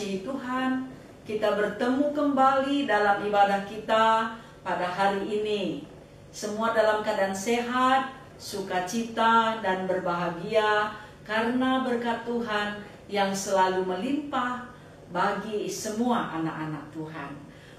dikasihi Tuhan, kita bertemu kembali dalam ibadah kita pada hari ini. Semua dalam keadaan sehat, sukacita, dan berbahagia karena berkat Tuhan yang selalu melimpah bagi semua anak-anak Tuhan.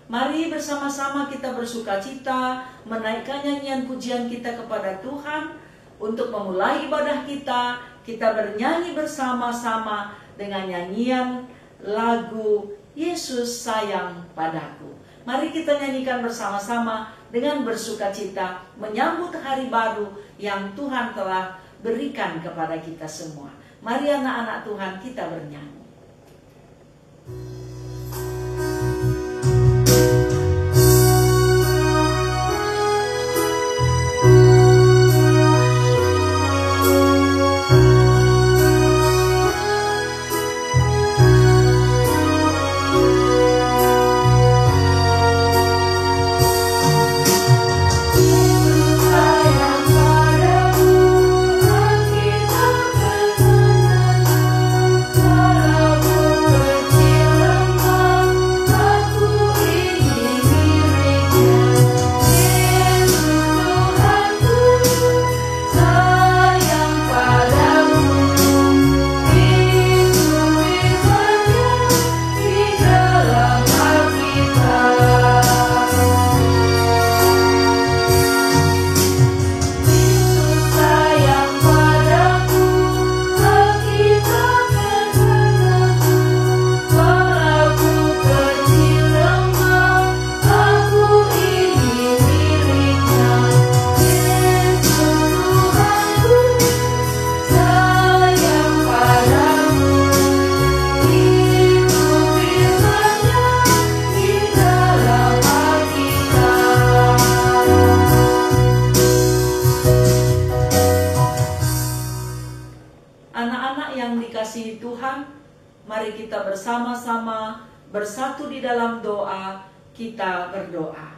Mari bersama-sama kita bersukacita menaikkan nyanyian pujian kita kepada Tuhan. Untuk memulai ibadah kita, kita bernyanyi bersama-sama dengan nyanyian lagu Yesus Sayang Padaku. Mari kita nyanyikan bersama-sama dengan bersukacita menyambut hari baru yang Tuhan telah berikan kepada kita semua. Mari anak-anak Tuhan, kita bernyanyi. Mari kita bersama-sama bersatu di dalam doa, kita berdoa.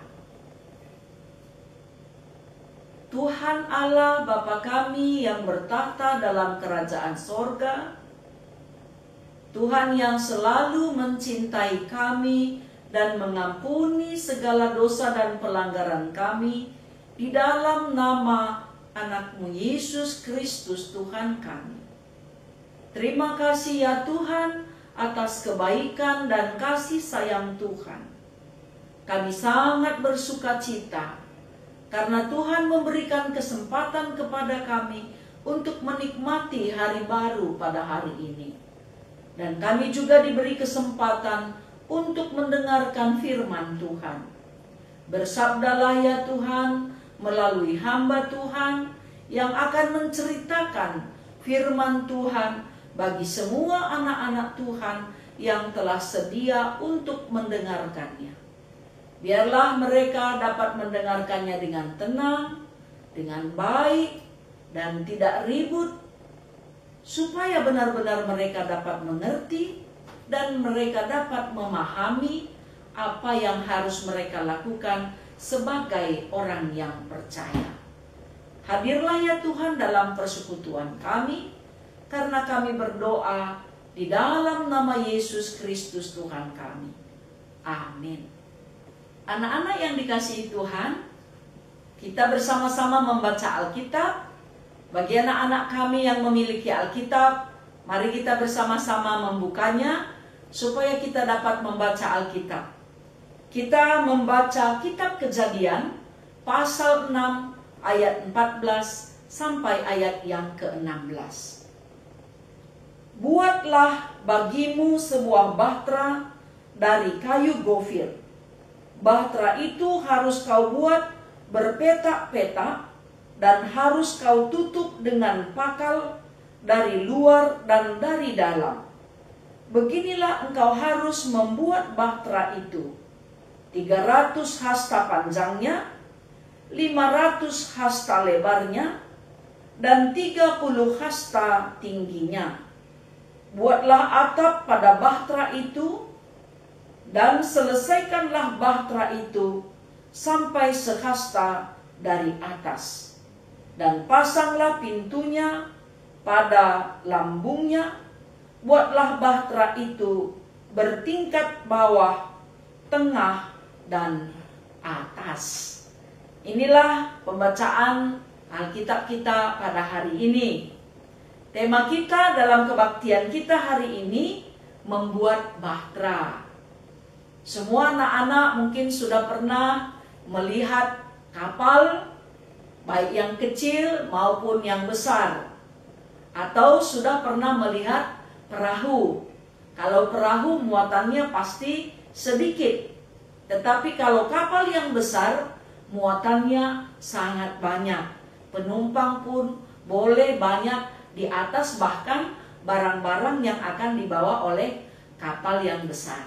Tuhan Allah Bapa kami yang bertahta dalam kerajaan sorga, Tuhan yang selalu mencintai kami dan mengampuni segala dosa dan pelanggaran kami, di dalam nama anak-Mu Yesus Kristus Tuhan kami. Terima kasih ya Tuhan atas kebaikan dan kasih sayang Tuhan. Kami sangat bersukacita karena Tuhan memberikan kesempatan kepada kami untuk menikmati hari baru pada hari ini. Dan kami juga diberi kesempatan untuk mendengarkan firman Tuhan. Bersabdalah ya Tuhan melalui hamba Tuhan yang akan menceritakan firman Tuhan bagi semua anak-anak Tuhan yang telah sedia untuk mendengarkannya. Biarlah mereka dapat mendengarkannya dengan tenang, dengan baik, dan tidak ribut, supaya benar-benar mereka dapat mengerti dan mereka dapat memahami apa yang harus mereka lakukan sebagai orang yang percaya. Hadirlah ya Tuhan dalam persekutuan kami, karena kami berdoa di dalam nama Yesus Kristus Tuhan kami. Amin. Anak-anak yang dikasihi Tuhan, kita bersama-sama membaca Alkitab. Bagi anak-anak kami yang memiliki Alkitab, mari kita bersama-sama membukanya supaya kita dapat membaca Alkitab. Kita membaca kitab Kejadian pasal 6 ayat 14 sampai ayat yang ke-16. Buatlah bagimu sebuah bahtera dari kayu gofir. Bahtera itu harus kau buat berpetak-petak dan harus kau tutup dengan pakal dari luar dan dari dalam. Beginilah engkau harus membuat bahtera itu. 300 hasta panjangnya, 500 hasta lebarnya, dan 30 hasta tingginya. Buatlah atap pada bahtera itu, dan selesaikanlah bahtera itu sampai sehasta dari atas. Dan pasanglah pintunya pada lambungnya. Buatlah bahtera itu bertingkat bawah, tengah, dan atas. Inilah pembacaan Alkitab kita pada hari ini. Tema kita dalam kebaktian kita hari ini, membuat bahtera. Semua anak-anak mungkin sudah pernah melihat kapal, baik yang kecil maupun yang besar. Atau sudah pernah melihat perahu. Kalau perahu muatannya pasti sedikit. Tetapi kalau kapal yang besar, muatannya sangat banyak. Penumpang pun boleh banyak di atas, bahkan barang-barang yang akan dibawa oleh kapal yang besar.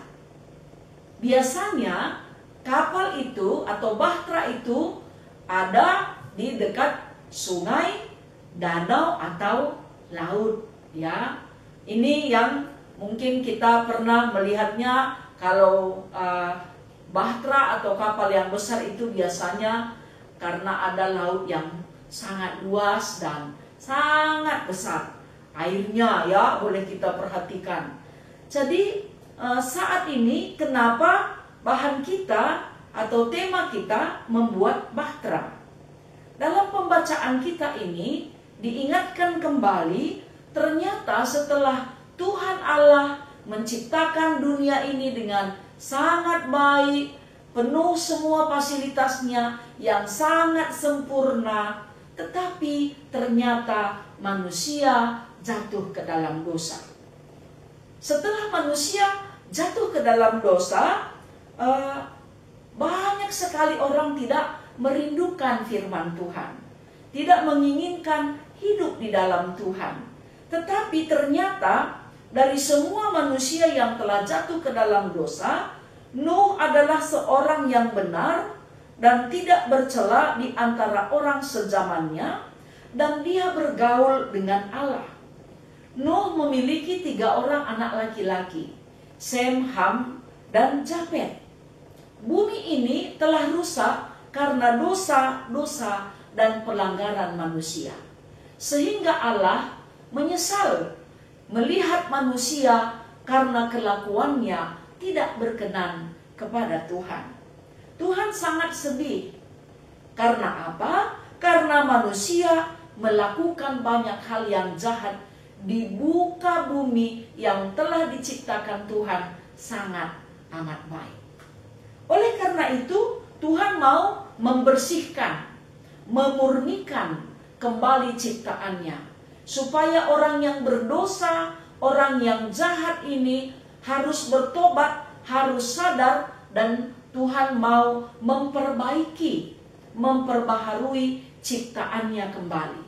Biasanya kapal itu atau bahtera itu ada di dekat sungai, danau, atau laut, ya. Ini yang mungkin kita pernah melihatnya. Kalau bahtera atau kapal yang besar itu biasanya karena ada laut yang sangat luas dan sangat besar airnya, ya, boleh kita perhatikan. Jadi saat ini kenapa bahan kita atau tema kita membuat bahtera? Dalam pembacaan kita ini diingatkan kembali, ternyata setelah Tuhan Allah menciptakan dunia ini dengan sangat baik, penuh semua fasilitasnya yang sangat sempurna, tetapi ternyata manusia jatuh ke dalam dosa. Setelah manusia jatuh ke dalam dosa, banyak sekali orang tidak merindukan firman Tuhan, tidak menginginkan hidup di dalam Tuhan. Tetapi ternyata dari semua manusia yang telah jatuh ke dalam dosa, Nuh adalah seorang yang benar dan tidak bercela di antara orang sezamannya, dan dia bergaul dengan Allah. Nuh memiliki 3 orang anak laki-laki, Sem, Ham, dan Japet. Bumi ini telah rusak karena dosa-dosa dan pelanggaran manusia. Sehingga Allah menyesal melihat manusia karena kelakuannya tidak berkenan kepada Tuhan. Tuhan sangat sedih. Karena apa? Karena manusia melakukan banyak hal yang jahat di muka bumi yang telah diciptakan Tuhan sangat amat baik. Oleh karena itu, Tuhan mau membersihkan, memurnikan kembali ciptaannya, supaya orang yang berdosa, orang yang jahat ini harus bertobat, harus sadar, dan Tuhan mau memperbaiki, memperbaharui ciptaannya kembali.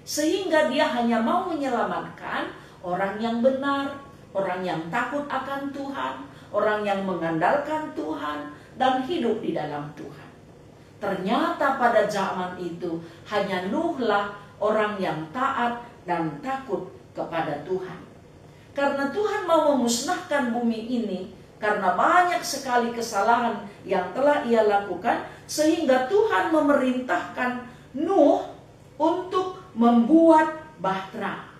Sehingga dia hanya mau menyelamatkan orang yang benar, orang yang takut akan Tuhan, orang yang mengandalkan Tuhan, dan hidup di dalam Tuhan. Ternyata pada zaman itu hanya Nuhlah orang yang taat dan takut kepada Tuhan. Karena Tuhan mau memusnahkan bumi ini, karena banyak sekali kesalahan yang telah ia lakukan, sehingga Tuhan memerintahkan Nuh untuk membuat bahtera.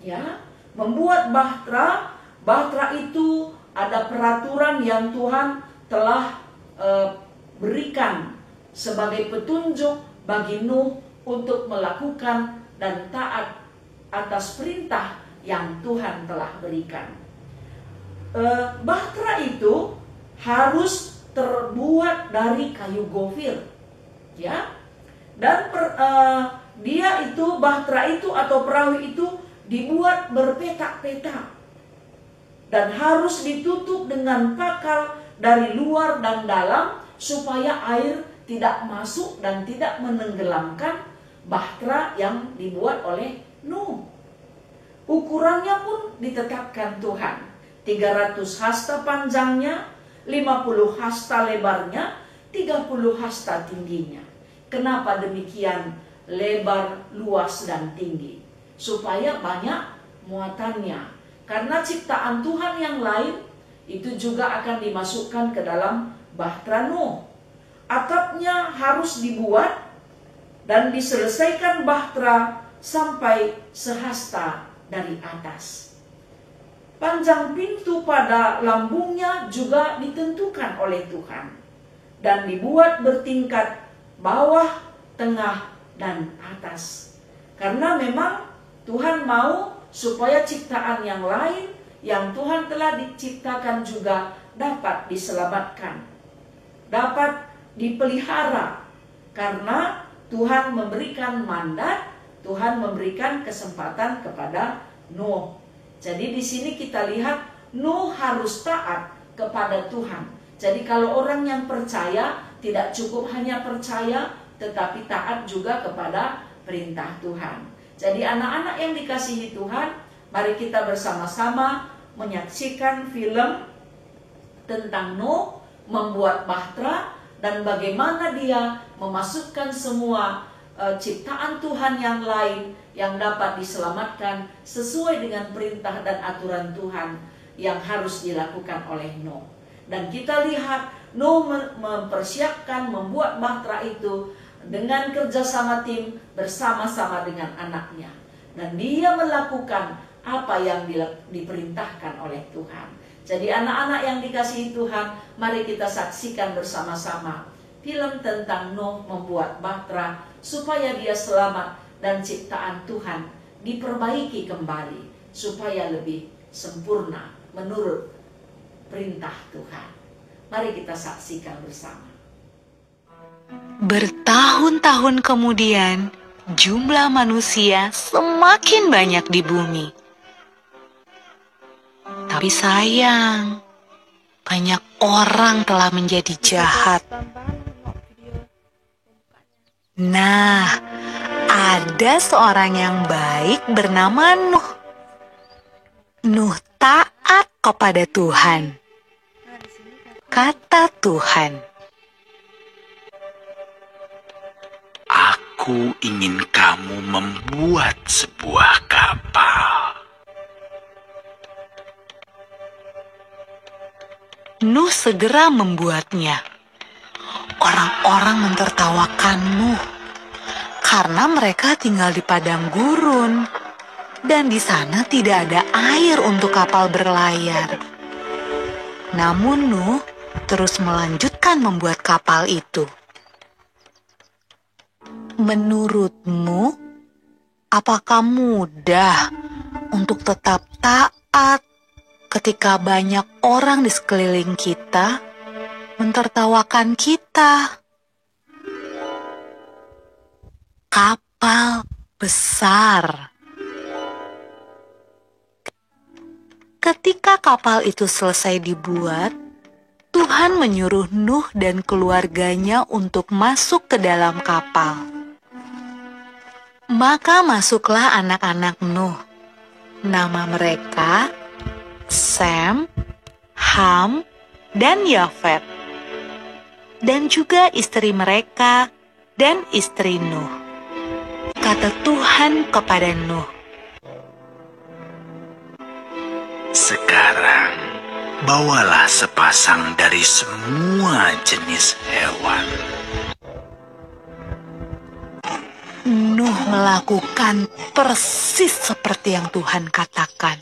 Ya, membuat bahtera. Bahtera itu ada peraturan yang Tuhan telah berikan sebagai petunjuk bagi Nuh untuk melakukan dan taat atas perintah yang Tuhan telah berikan. Bahtera itu harus terbuat dari kayu gofir, ya. Dan dia itu, bahtera itu atau perahu itu dibuat berpetak-petak dan harus ditutup dengan pakal dari luar dan dalam supaya air tidak masuk dan tidak menenggelamkan bahtera yang dibuat oleh Nuh. Ukurannya pun ditetapkan Tuhan. 300 hasta panjangnya, 50 hasta lebarnya, 30 hasta tingginya. Kenapa demikian lebar, luas, dan tinggi? Supaya banyak muatannya. Karena ciptaan Tuhan yang lain itu juga akan dimasukkan ke dalam bahtera Nuh. Atapnya harus dibuat dan diselesaikan bahtera sampai sehasta dari atas. Panjang pintu pada lambungnya juga ditentukan oleh Tuhan dan dibuat bertingkat bawah, tengah, dan atas. Karena memang Tuhan mau supaya ciptaan yang lain yang Tuhan telah diciptakan juga dapat diselamatkan, dapat dipelihara. Karena Tuhan memberikan mandat, Tuhan memberikan kesempatan kepada Nuh. Jadi di sini kita lihat Nuh harus taat kepada Tuhan. Jadi kalau orang yang percaya tidak cukup hanya percaya, tetapi taat juga kepada perintah Tuhan. Jadi anak-anak yang dikasihi Tuhan, mari kita bersama-sama menyaksikan film tentang Nuh membuat bahtera dan bagaimana dia memasukkan semua ciptaan Tuhan yang lain yang dapat diselamatkan sesuai dengan perintah dan aturan Tuhan yang harus dilakukan oleh Nuh. Dan kita lihat Nuh mempersiapkan membuat bahtera itu dengan kerjasama tim bersama-sama dengan anaknya. Dan dia melakukan apa yang diperintahkan oleh Tuhan. Jadi anak-anak yang dikasihi Tuhan, mari kita saksikan bersama-sama film tentang Nuh membuat bahtera supaya dia selamat dan ciptaan Tuhan diperbaiki kembali supaya lebih sempurna menurut perintah Tuhan. Mari kita saksikan bersama. Bertahun-tahun kemudian, jumlah manusia semakin banyak di bumi. Tapi sayang, banyak orang telah menjadi jahat. Nah, ada seorang yang baik bernama Nuh. Nuh taat kepada Tuhan. Kata Tuhan, "Aku ingin kamu membuat sebuah kapal." Nuh segera membuatnya. Orang-orang mentertawakan Nuh karena mereka tinggal di padang gurun dan di sana tidak ada air untuk kapal berlayar. Namun Nuh terus melanjutkan membuat kapal itu. Menurutmu, apakah mudah untuk tetap taat ketika banyak orang di sekeliling kita mentertawakan kita? Kapal besar. Ketika kapal itu selesai dibuat, Tuhan menyuruh Nuh dan keluarganya untuk masuk ke dalam kapal. Maka masuklah anak-anak Nuh. Nama mereka Sem, Ham, dan Yafet. Dan juga istri mereka dan istri Nuh. Kata Tuhan kepada Nuh, "Sekarang bawalah sepasang dari semua jenis hewan." Nuh melakukan persis seperti yang Tuhan katakan.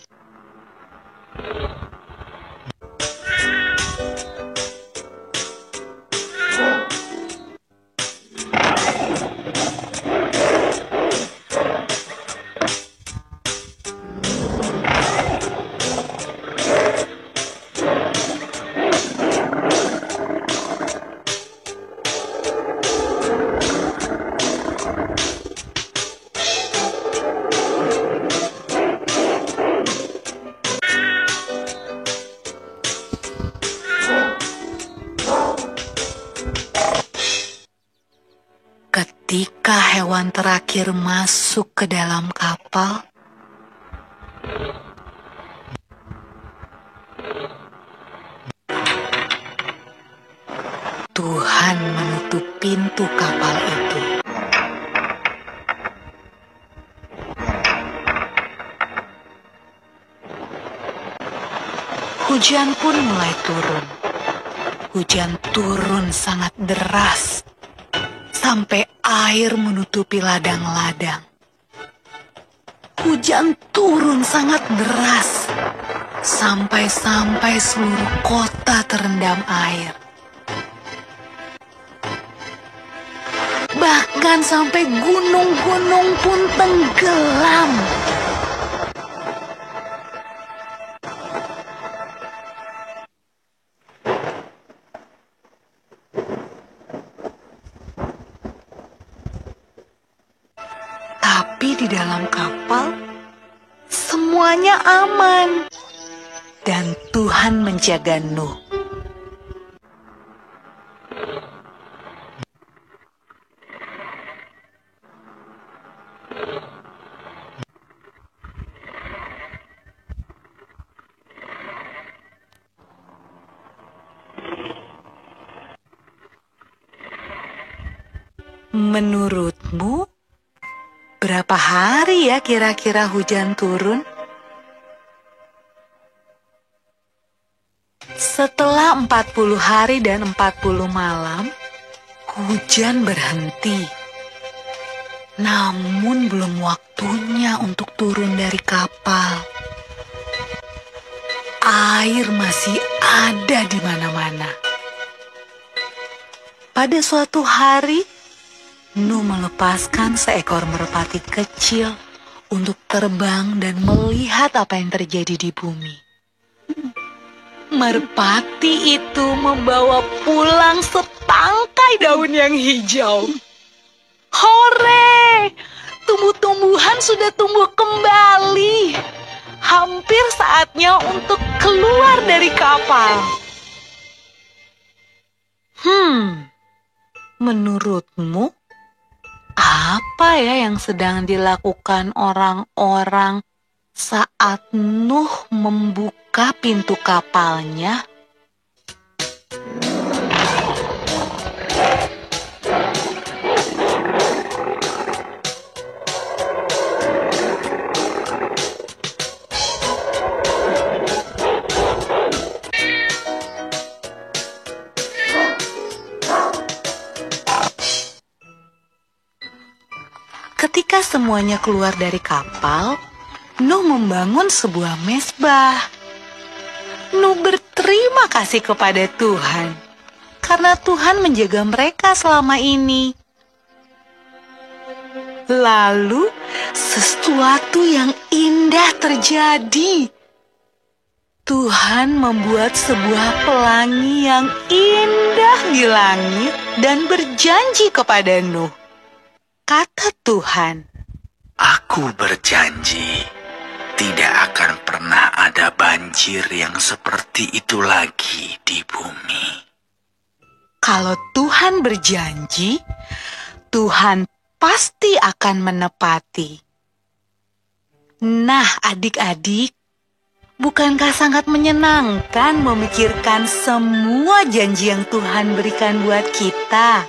Ketika hewan terakhir masuk ke dalam kapal, Tuhan menutup pintu kapal itu. Hujan pun mulai turun. Hujan turun sangat deras, sampai air menutupi ladang-ladang. Hujan turun sangat deras, sampai-sampai seluruh kota terendam air. Bahkan sampai gunung-gunung pun tenggelam. Tapi di dalam kapal, semuanya aman. Dan Tuhan menjaga Nuh. Menurutmu, berapa hari ya kira-kira hujan turun? Setelah 40 hari dan 40 malam, hujan berhenti. Namun belum waktunya untuk turun dari kapal. Air masih ada di mana-mana. Pada suatu hari, Nuh melepaskan seekor merpati kecil untuk terbang dan melihat apa yang terjadi di bumi. Merpati itu membawa pulang setangkai daun yang hijau. Hore! Tumbuh-tumbuhan sudah tumbuh kembali. Hampir saatnya untuk keluar dari kapal. Menurutmu, apa ya yang sedang dilakukan orang-orang saat Nuh membuka pintu kapalnya? Ketika semuanya keluar dari kapal, Nuh membangun sebuah mezbah. Nuh berterima kasih kepada Tuhan karena Tuhan menjaga mereka selama ini. Lalu sesuatu yang indah terjadi. Tuhan membuat sebuah pelangi yang indah di langit dan berjanji kepada Nuh. Kata Tuhan, Aku berjanji, tidak akan pernah ada banjir yang seperti itu lagi di bumi. kalau Tuhan berjanji, Tuhan pasti akan menepati. Nah, adik-adik, bukankah sangat menyenangkan memikirkan semua janji yang Tuhan berikan buat kita?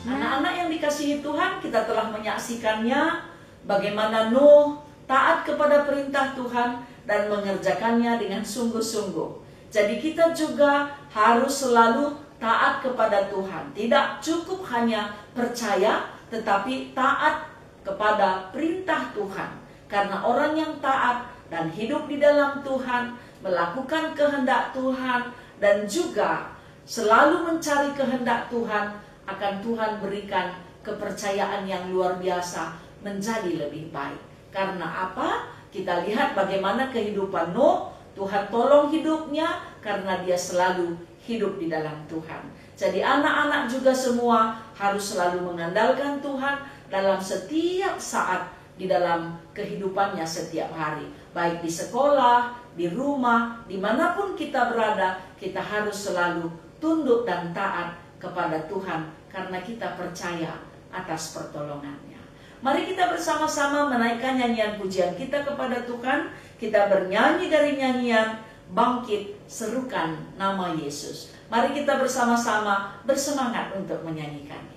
Anak-anak yang dikasihi Tuhan, kita telah menyaksikannya bagaimana Nuh taat kepada perintah Tuhan dan mengerjakannya dengan sungguh-sungguh. Jadi kita juga harus selalu taat kepada Tuhan. Tidak cukup hanya percaya, tetapi taat kepada perintah Tuhan. Karena orang yang taat dan hidup di dalam Tuhan, melakukan kehendak Tuhan, dan juga selalu mencari kehendak Tuhan, akan Tuhan berikan kepercayaan yang luar biasa menjadi lebih baik. Karena apa? Kita lihat bagaimana kehidupan Nuh. Tuhan tolong hidupnya karena dia selalu hidup di dalam Tuhan. Jadi anak-anak juga semua harus selalu mengandalkan Tuhan dalam setiap saat di dalam kehidupannya setiap hari. Baik di sekolah, di rumah, dimanapun kita berada, kita harus selalu tunduk dan taat kepada Tuhan karena kita percaya atas pertolongannya. Mari kita bersama-sama menaikkan nyanyian pujian kita kepada Tuhan. Kita bernyanyi dari nyanyian Bangkit Serukan Nama Yesus. Mari kita bersama-sama bersemangat untuk menyanyikannya.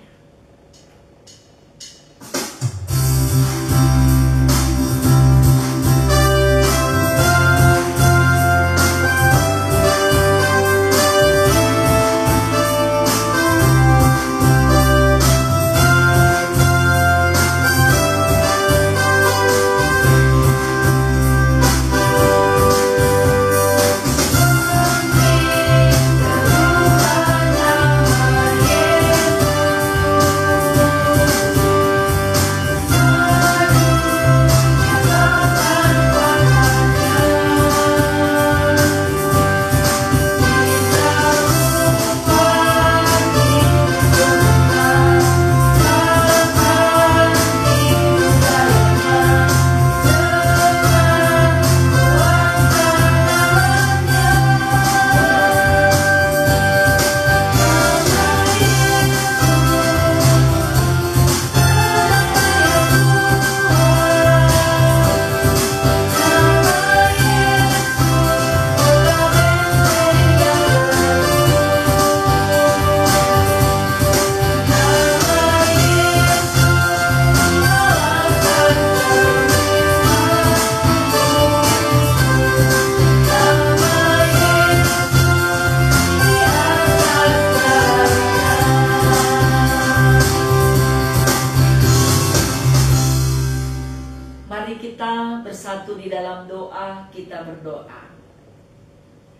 bersatu di dalam doa, kita berdoa.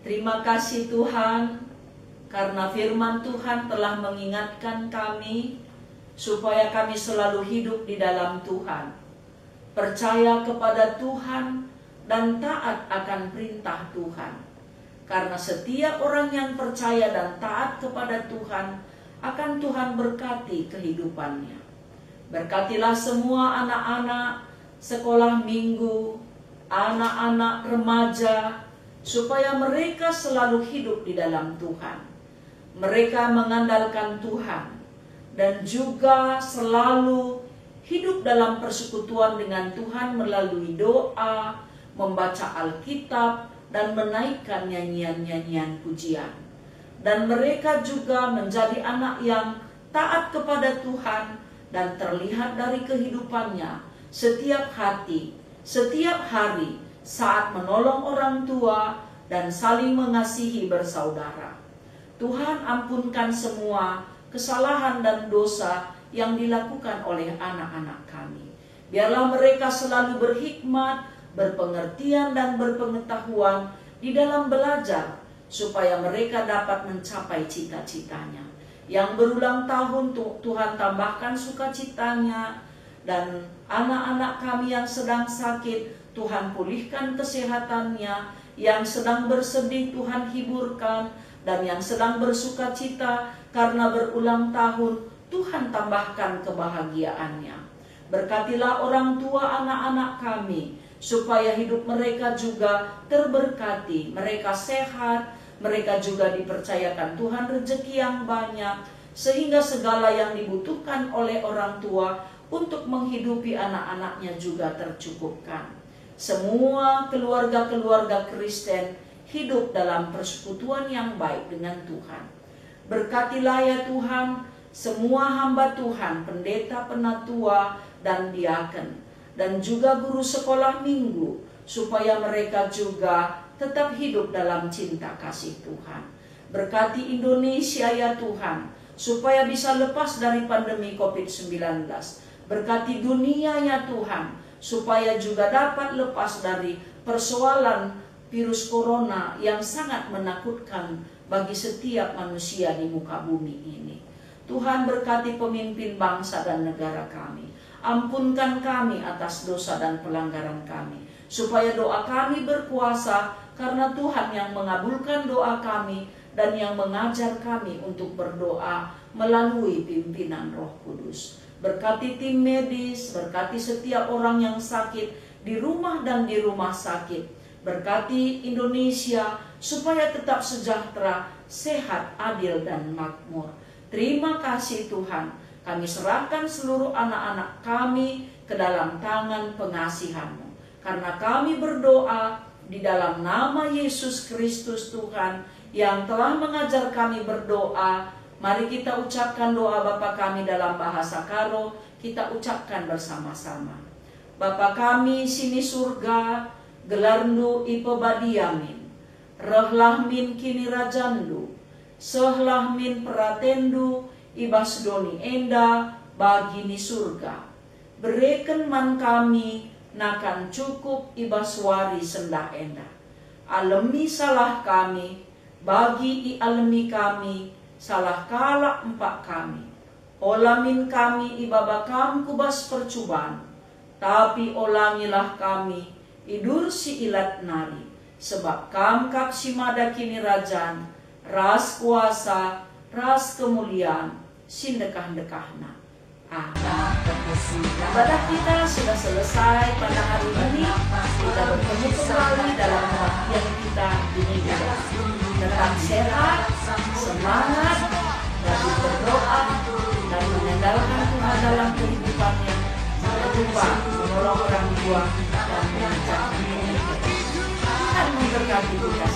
Terima kasih Tuhan, karena firman Tuhan telah mengingatkan kami supaya kami selalu hidup di dalam Tuhan, percaya kepada Tuhan dan taat akan perintah Tuhan. Karena setiap orang yang percaya dan taat kepada Tuhan, akan Tuhan berkati kehidupannya. Berkatilah semua anak-anak sekolah minggu, anak-anak remaja, supaya mereka selalu hidup di dalam Tuhan. Mereka mengandalkan Tuhan dan juga selalu hidup dalam persekutuan dengan Tuhan melalui doa, membaca Alkitab, dan menaikkan nyanyian-nyanyian pujian. Dan mereka juga menjadi anak yang taat kepada Tuhan dan terlihat dari kehidupannya setiap hari saat menolong orang tua dan saling mengasihi bersaudara. Tuhan, ampunkan semua kesalahan dan dosa yang dilakukan oleh anak-anak kami. Biarlah mereka selalu berhikmat, berpengertian dan berpengetahuan di dalam belajar, supaya mereka dapat mencapai cita-citanya. Yang berulang tahun Tuhan tambahkan sukacitanya, dan anak-anak kami yang sedang sakit Tuhan pulihkan kesehatannya, yang sedang bersedih Tuhan hiburkan, dan yang sedang bersukacita karena berulang tahun Tuhan tambahkan kebahagiaannya. Berkatilah orang tua anak-anak kami, supaya hidup mereka juga terberkati, mereka sehat, mereka juga dipercayakan Tuhan rezeki yang banyak, sehingga segala yang dibutuhkan oleh orang tua untuk menghidupi anak-anaknya juga tercukupkan. Semua keluarga-keluarga Kristen hidup dalam persekutuan yang baik dengan Tuhan. Berkatilah ya Tuhan semua hamba Tuhan, pendeta, penatua, dan diaken, dan juga guru sekolah minggu, supaya mereka juga tetap hidup dalam cinta kasih Tuhan. Berkati Indonesia ya Tuhan, supaya bisa lepas dari pandemi COVID-19. Berkati dunia ya Tuhan, supaya juga dapat lepas dari persoalan virus corona yang sangat menakutkan bagi setiap manusia di muka bumi ini. Tuhan, berkati pemimpin bangsa dan negara kami. Ampunkan kami atas dosa dan pelanggaran kami, supaya doa kami berkuasa, karena Tuhan yang mengabulkan doa kami dan yang mengajar kami untuk berdoa melalui pimpinan Roh Kudus. Berkati tim medis, berkati setiap orang yang sakit di rumah dan di rumah sakit. Berkati Indonesia supaya tetap sejahtera, sehat, adil, dan makmur. Terima kasih Tuhan, kami serahkan seluruh anak-anak kami ke dalam tangan pengasihan-Mu. Karena kami berdoa di dalam nama Yesus Kristus Tuhan yang telah mengajar kami berdoa. Mari kita ucapkan doa Bapa kami dalam bahasa Karo, kita ucapkan bersama-sama. Bapa kami sini surga, gelarndu ipo badiamin, rehlah min kini rajandu, sehlah min peratendu, ibas doni enda bagini surga. Berikan man kami, nakan cukup ibas wari sendah enda. Alemi salah kami, bagi i alemi kami, salah kalak empak kami. Olamin kami ibabakam kubas percubaan, tapi olangilah kami, idur si ilat nari, sebab kam kap si mada kini rajan, ras kuasa, ras kemuliaan, sindekah-dekahna. Ibadah kita sudah selesai pada hari ini. Kita bertemu kembali dalam kebaktian kita di minggu depan. Tetap sehat, semangat, rajin berdoa, dan mengandalkan Tuhan dalam kehidupannya. Jangan lupa menolong orang tua dan mengajarkan mereka. Tuhan memberkati kita.